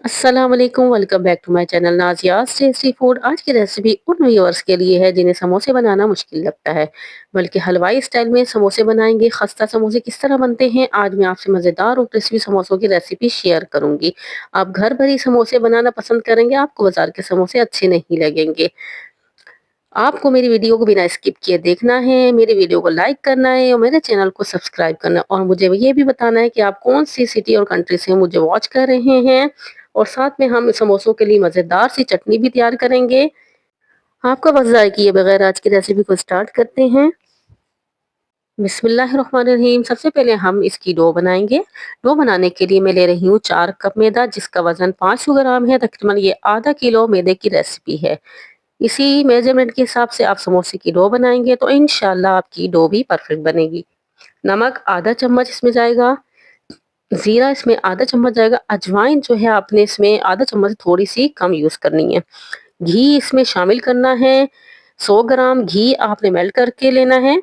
अस्सलाम वालेकुम, welcome back to my channel Nazia's tasty food. आज की रेसिपी उन व्यूअर्स के लिए है जिन्हें समोसे बनाना मुश्किल लगता है, बल्कि हलवाई स्टाइल में समोसे बनाएंगे। खस्ता समोसे किस तरह बनते हैं, आज मैं आपसे मज़ेदार और क्रिस्पी समोसों की रेसिपी शेयर करूंगी। आप घर पर ही समोसे बनाना पसंद करेंगे, आपको बाजार के समोसे अच्छे नहीं लगेंगे। आपको मेरी वीडियो को बिना स्किप किए देखना है, मेरी वीडियो को लाइक करना है और मेरे चैनल को सब्सक्राइब करना है, और मुझे ये भी बताना है कि आप कौन सी सिटी और कंट्री से मुझे वॉच कर रहे हैं। और साथ में हम समोसों के लिए मज़ेदार सी चटनी भी तैयार करेंगे। आपका वक्त ज़ाया किए बगैर आज की रेसिपी को स्टार्ट करते हैं। बिस्मिल्लाहिर्रहमानिर्रहीम। सबसे पहले हम इसकी डो बनाएंगे। डो बनाने के लिए मैं ले रही हूँ 4 कप मैदा, जिसका वजन 500 ग्राम है। तकरीबन ये आधा किलो मैदे की रेसिपी है। इसी मेजरमेंट के हिसाब से आप समोसे की डो बनाएंगे तो इंशाल्लाह आपकी डो भी परफेक्ट बनेगी। नमक आधा चम्मच इसमें जाएगा, जीरा इसमें आधा चम्मच जाएगा, अजवाइन जो है आपने इसमें आधा चम्मच थोड़ी सी कम यूज करनी है। घी इसमें शामिल करना है। 100 ग्राम घी आपने मेल्ट करके लेना है।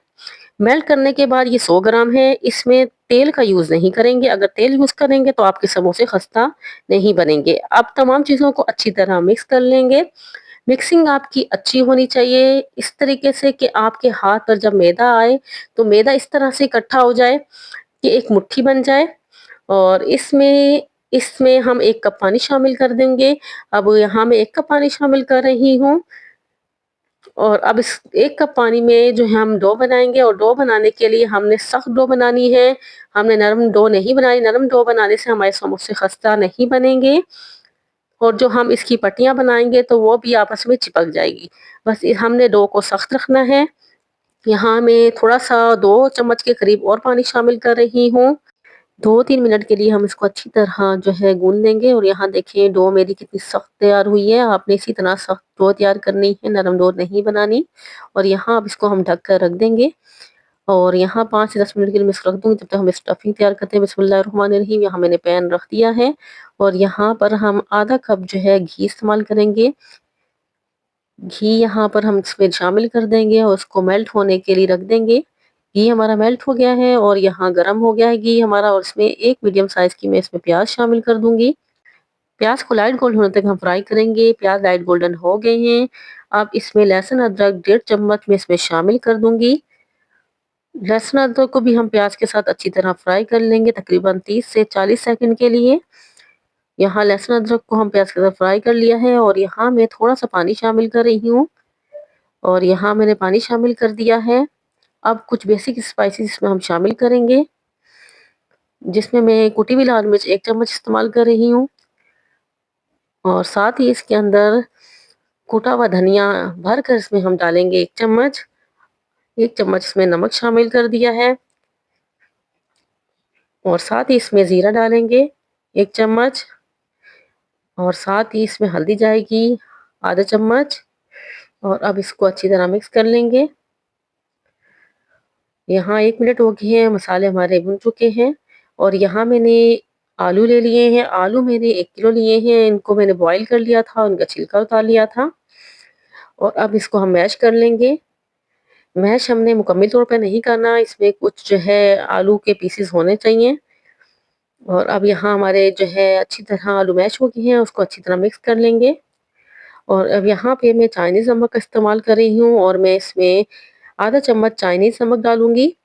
मेल्ट करने के बाद ये 100 ग्राम है, इसमें तेल का यूज नहीं करेंगे। अगर तेल यूज करेंगे तो आपके समोसे खस्ता नहीं बनेंगे। अब तमाम चीजों को अच्छी तरह मिक्स कर लेंगे। मिक्सिंग आपकी अच्छी होनी चाहिए, इस तरीके से कि आपके हाथ पर जब मैदा आए तो मैदा इस तरह से इकट्ठा हो जाए कि एक मुट्ठी बन जाए। और इसमें इसमें हम 1 कप पानी शामिल कर देंगे। अब यहाँ मैं 1 कप पानी शामिल कर रही हूँ। और अब इस 1 कप पानी में जो है हम डो बनाएंगे, और डो बनाने के लिए हमने सख्त डो बनानी है। हमने नरम डो नहीं बनाई। नरम डो बनाने से हमारे समोसे खस्ता नहीं बनेंगे, और जो हम इसकी पट्टियां बनाएंगे तो वो भी आपस में चिपक जाएगी। बस हमने डो को सख्त रखना है। यहाँ मैं थोड़ा सा 2 चम्मच के करीब और पानी शामिल कर रही हूँ। 2-3 मिनट के लिए हम इसको अच्छी तरह जो है गूंद लेंगे। और यहाँ देखिए डो मेरी कितनी सख्त तैयार हुई है। आपने इसी तरह सख्त डो तैयार करनी है, नरम डो नहीं बनानी। और यहाँ अब इसको हम ढक कर रख देंगे, और यहाँ 5 से 10 मिनट के लिए मैं इसको रख दूंगी। जब तक हम स्टफिंग तैयार करते हैं। बिस्मिल्लाहिर्रहमानिर्रहीम। यहाँ मैंने पैन रख दिया है, और यहाँ पर हम आधा कप जो है घी इस्तेमाल करेंगे। घी यहाँ पर हम इसमें शामिल कर देंगे और उसको मेल्ट होने के लिए रख देंगे। घी हमारा मेल्ट हो गया है और यहाँ गर्म हो गया है घी हमारा, और इसमें एक मीडियम साइज की मैं इसमें प्याज शामिल कर दूंगी। प्याज को लाइट गोल्डन होने तक हम फ्राई करेंगे। प्याज लाइट गोल्डन हो गए हैं। अब इसमें लहसुन अदरक 1.5 चम्मच में इसमें शामिल कर दूंगी। लहसुन अदरक को भी हम प्याज के साथ अच्छी तरह फ्राई कर लेंगे, तकरीबन 30 से 40 सेकंड के लिए। यहाँ लहसुन अदरक को हम प्याज के साथ फ्राई कर लिया है, और यहाँ मैं थोड़ा सा पानी शामिल कर रही हूँ। और यहाँ मैंने पानी शामिल कर दिया है। अब कुछ बेसिक स्पाइसेस इसमें हम शामिल करेंगे, जिसमें मैं कुटी हुई लाल मिर्च 1 चम्मच इस्तेमाल कर रही हूँ, और साथ ही इसके अंदर कूटा हुआ धनिया भर कर इसमें हम डालेंगे 1 चम्मच। 1 चम्मच इसमें नमक शामिल कर दिया है, और साथ ही इसमें जीरा डालेंगे 1 चम्मच, और साथ ही इसमें हल्दी जाएगी आधा चम्मच। और अब इसको अच्छी तरह मिक्स कर लेंगे। यहाँ 1 मिनट हो गए हैं, मसाले हमारे भुन चुके हैं। और यहाँ मैंने आलू ले लिए हैं। आलू मैंने 1 किलो लिए हैं। इनको मैंने बॉईल कर लिया था, उनका छिलका उतार लिया था। और अब इसको हम मैश कर लेंगे। मैश हमने मुकम्मल तौर पे नहीं करना, इसमें कुछ जो है आलू के पीसेस होने चाहिए। और अब यहाँ हमारे जो है अच्छी तरह आलू मैश हो गए हैं, उसको अच्छी तरह मिक्स कर लेंगे। और अब यहाँ पे मैं चाइनीज़ नमक का इस्तेमाल कर रही हूँ, और मैं इसमें आधा चम्मच चाइनीज़ नमक डालूंगी।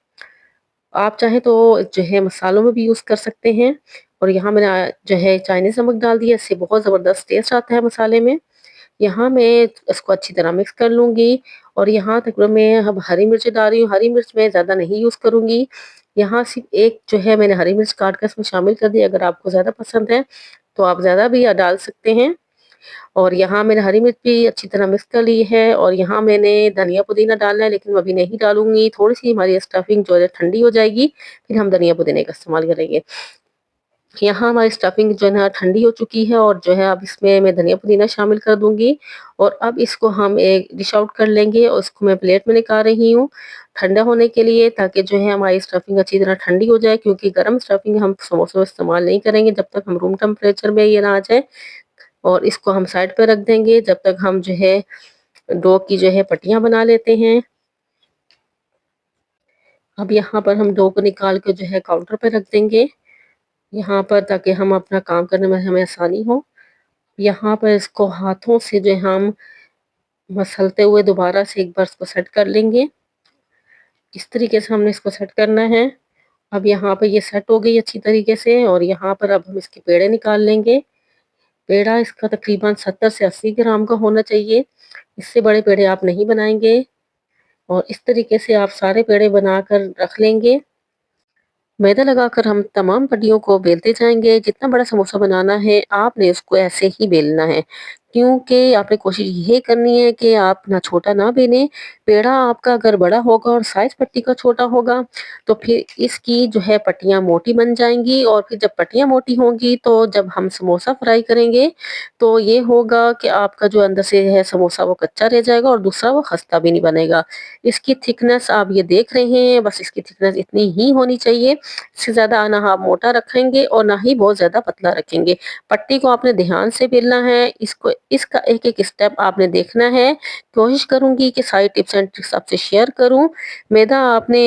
आप चाहें तो जो है मसालों में भी यूज़ कर सकते हैं। और यहाँ मैंने जो है चाइनीज़ नमक डाल दिया, इससे बहुत ज़बरदस्त टेस्ट आता है मसाले में। यहाँ मैं इसको अच्छी तरह मिक्स कर लूँगी। और यहाँ तक मैं अब हरी मिर्च डाल रही हूँ। हरी मिर्च मैं ज़्यादा नहीं यूज़ करूँगी। यहाँ सिर्फ एक जो है मैंने हरी मिर्च काट कर इसमें शामिल कर दी। अगर आपको ज़्यादा पसंद है तो आप ज़्यादा भी डाल सकते हैं। और यहाँ मैंने हरी मिर्च भी अच्छी तरह मिक्स कर ली है। और यहाँ मैंने धनिया पुदीना डालना है, लेकिन मैं अभी नहीं डालूंगी। थोड़ी सी हमारी स्टफिंग जो है ठंडी हो जाएगी, फिर हम धनिया पुदीने का इस्तेमाल करेंगे। यहाँ हमारी स्टफिंग जो है ना ठंडी हो चुकी है, और जो है अब इसमें मैं धनिया पुदीना शामिल कर दूंगी। और अब इसको हम एक डिश आउट कर लेंगे, और इसको मैं प्लेट में निकाल रही हूँ ठंडा होने के लिए, ताकि जो है हमारी स्टफिंग अच्छी तरह ठंडी हो जाए। क्योंकि गर्म स्टफिंग हम समोसों में इस्तेमाल नहीं करेंगे जब तक हम रूम टेम्परेचर में ये ना आ जाए। और इसको हम साइड पे रख देंगे जब तक हम जो है डो की जो है पट्टियां बना लेते हैं। अब यहाँ पर हम डो को निकाल के जो है काउंटर पे रख देंगे यहाँ पर, ताकि हम अपना काम करने में हमें आसानी हो। यहाँ पर इसको हाथों से जो है हम मसलते हुए दोबारा से एक बार इसको सेट कर लेंगे। इस तरीके से हमने इसको सेट करना है। अब यहाँ पे ये सेट हो गई अच्छी तरीके से, और यहाँ पर अब हम इसके पेड़े निकाल लेंगे। पेड़ा इसका तकरीबन 70 से 80 ग्राम का होना चाहिए। इससे बड़े पेड़े आप नहीं बनाएंगे। और इस तरीके से आप सारे पेड़े बनाकर रख लेंगे। मैदा लगाकर हम तमाम पट्टियों को बेलते जाएंगे। जितना बड़ा समोसा बनाना है आपने उसको ऐसे ही बेलना है, क्योंकि आपने कोशिश ये करनी है कि आप ना छोटा ना बेलें। पेड़ा आपका अगर बड़ा होगा और साइज पट्टी का छोटा होगा तो फिर इसकी जो है पट्टियां मोटी बन जाएंगी, और फिर जब पट्टियां मोटी होंगी तो जब हम समोसा फ्राई करेंगे तो ये होगा कि आपका जो अंदर से है समोसा वो कच्चा रह जाएगा, और दूसरा वो खस्ता भी नहीं बनेगा। इसकी थिकनेस आप ये देख रहे हैं, बस इसकी थिकनेस इतनी ही होनी चाहिए। इससे ज़्यादा ना आप मोटा रखेंगे और ना ही बहुत ज़्यादा पतला रखेंगे। पट्टी को आपने ध्यान से बेलना है। इसको इसका एक-एक स्टेप आपने देखना है। कोशिश करूँगी कि सारी टिप्स एंड ट्रिक्स आपसे शेयर करूँ। मैदा आपने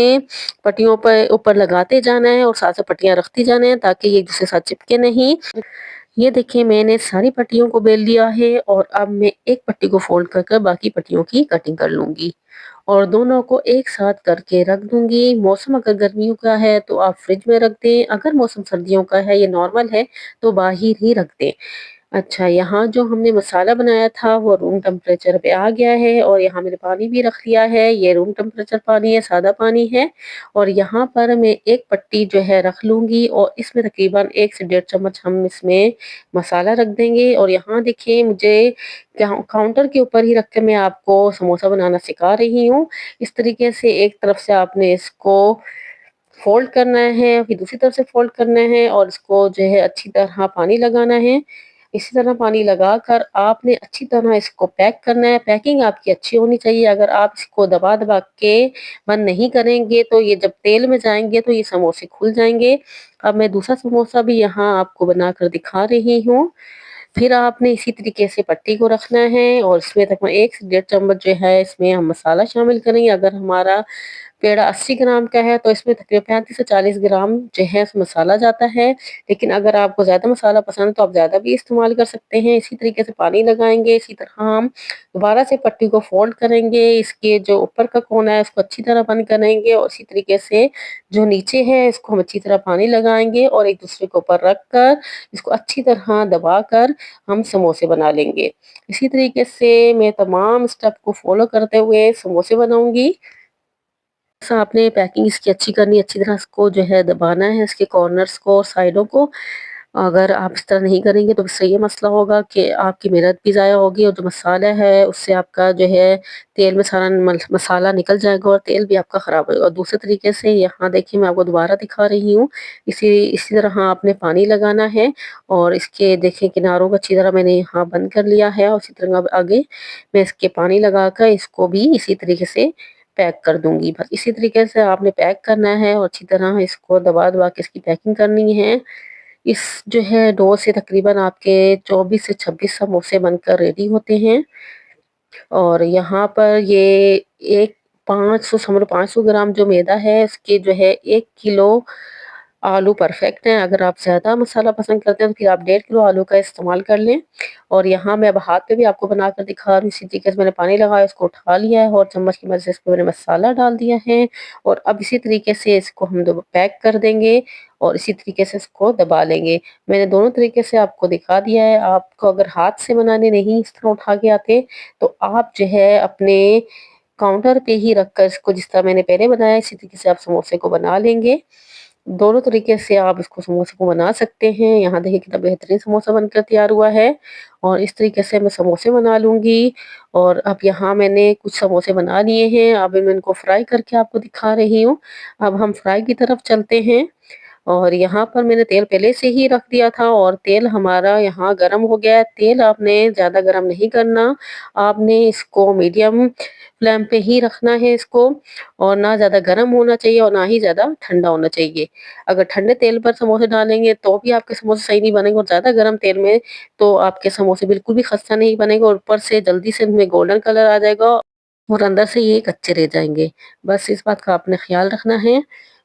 पट्टियों पर ऊपर लगाते जाना है और साथ-साथ पट्टियाँ रखती जाना है, ताकि ये एक-दूसरे के साथ चिपके नहीं। ये देखिए मैंने सारी पट्टियों को बेल लिया है, और अब मैं एक पट्टी को फोल्ड कर कर बाकी पट्टियों की कटिंग कर लूँगी और दोनों को एक साथ करके रख दूँगी। मौसम अगर गर्मियों का है तो आप फ्रिज में रख दें, अगर मौसम सर्दियों का है, ये नॉर्मल है, तो बाहर ही रख दें। अच्छा, यहाँ जो हमने मसाला बनाया था वो रूम टेम्परेचर पे आ गया है, और यहाँ मैंने पानी भी रख लिया है। ये रूम टेम्परेचर पानी है, सादा पानी है। और यहाँ पर मैं एक पट्टी जो है रख लूँगी, और इसमें तकरीबन 1 से 1.5 चम्मच हम इसमें मसाला रख देंगे। और यहाँ देखिए मुझे काउंटर के ऊपर ही रख के मैं आपको समोसा बनाना सिखा रही हूँ। इस तरीके से एक तरफ से आपने इसको फोल्ड करना है, फिर दूसरी तरफ से फोल्ड करना है, और इसको जो है अच्छी तरह पानी लगाना है। इसी तरह पानी लगाकर आपने अच्छी तरह इसको पैक करना है। पैकिंग आपकी अच्छी होनी चाहिए। अगर आप इसको दबा-दबा के बंद नहीं करेंगे तो ये जब तेल में जाएँगे तो ये समोसे खुल जाएँगे। अब मैं दूसरा समोसा भी यहाँ आपको बनाकर दिखा रही हूँ। फिर आपने इसी तरीके से पट्टी को रखना है, और इसमें तकरीबन 1 से 1.5 चम्मच जो है इसमें हम मसाला शामिल करेंगे। अगर हमारा पेड़ा 80 ग्राम का है तो इसमें तकरीबन 35 से 40 ग्राम जो है मसाला जाता है। लेकिन अगर आपको ज़्यादा मसाला पसंद है तो आप ज़्यादा भी इस्तेमाल कर सकते हैं। इसी तरीके से पानी लगाएँगे। इसी तरह हम दोबारा से पट्टी को फ़ोल्ड करेंगे। इसके जो ऊपर का कोना है उसको अच्छी तरह बंद करेंगे, और इसी तरीके से जो नीचे है इसको हम अच्छी तरह पानी लगाएँगे, और एक दूसरे के ऊपर रख कर इसको अच्छी तरह दबाकर हम समोसे बना लेंगे। इसी तरीके से मैं तमाम स्टेप को फ़ॉलो करते हुए समोसे बनाऊँगी। बस आपने पैकिंग इसकी अच्छी करनी है, अच्छी तरह इसको जो है दबाना है, इसके कॉर्नर्स को और साइडों को। अगर आप इस तरह नहीं करेंगे तो फिर ये मसला होगा कि आपकी मेहनत भी ज़ाया होगी, और जो मसाला है उससे आपका जो है तेल में सारा मसाला निकल जाएगा, और तेल भी आपका ख़राब होगा। और दूसरे तरीके से यहाँ देखिए मैं आपको दोबारा दिखा रही हूँ। इसी इसी तरह आपने पानी लगाना है, और इसके देखिए किनारों को अच्छी तरह मैंने यहाँ बंद कर लिया है, और इसी तरह अब आगे मैं इसके पानी लगाकर इसको भी इसी तरीके से पैक कर दूँगी। बस इसी तरीके से आपने पैक करना है, और अच्छी तरह इसको दबा-दबा के इसकी पैकिंग करनी है। इस जो है डो से तकरीबन आपके 24 से 26 समोसे बनकर रेडी होते हैं। और यहाँ पर ये एक 500 समझ 500 ग्राम जो मैदा है इसके जो है 1 किलो आलू परफेक्ट हैं। अगर आप ज़्यादा मसाला पसंद करते हैं तो फिर आप 1.5 किलो आलू का इस्तेमाल कर लें। और यहाँ मैं अब हाथ पे भी आपको बनाकर दिखा रही हूँ। इसी तरीके से मैंने पानी लगाया, इसको उठा लिया है, और चम्मच की मदद से इसमें मैंने मसाला डाल दिया है। और अब इसी तरीके से इसको हम पैक कर देंगे, और इसी तरीके से इसको दबा लेंगे। मैंने दोनों तरीके से आपको दिखा दिया है। आपको अगर हाथ से बनाने नहीं इस तरह उठा के आते तो आप जो है अपने काउंटर पे ही रखकर इसको जिस तरह मैंने पहले बनाया इसी तरीके से आप समोसे को बना लेंगे। दोनों तरीके से आप इसको समोसे को बना सकते हैं। यहाँ देखिए कितना बेहतरीन समोसा बनकर तैयार हुआ है, और इस तरीके से मैं समोसे बना लूँगी। और अब यहाँ मैंने कुछ समोसे बना लिए हैं, अब मैं इनको फ्राई करके आपको दिखा रही हूँ। अब हम फ्राई की तरफ चलते हैं। और यहाँ पर मैंने तेल पहले से ही रख दिया था, और तेल हमारा यहाँ गरम हो गया है। तेल आपने ज़्यादा गरम नहीं करना, आपने इसको मीडियम फ्लेम पे ही रखना है इसको, और ना ज़्यादा गरम होना चाहिए और ना ही ज़्यादा ठंडा होना चाहिए। अगर ठंडे तेल पर समोसे डालेंगे तो भी आपके समोसे सही नहीं बनेंगे, और ज़्यादा गरम तेल में तो आपके समोसे बिल्कुल भी खस्ता नहीं बनेंगे, और ऊपर से जल्दी से इनमें गोल्डन कलर आ जाएगा और अंदर से ये कच्चे रह जाएँगे। बस इस बात का आपने ख़्याल रखना है।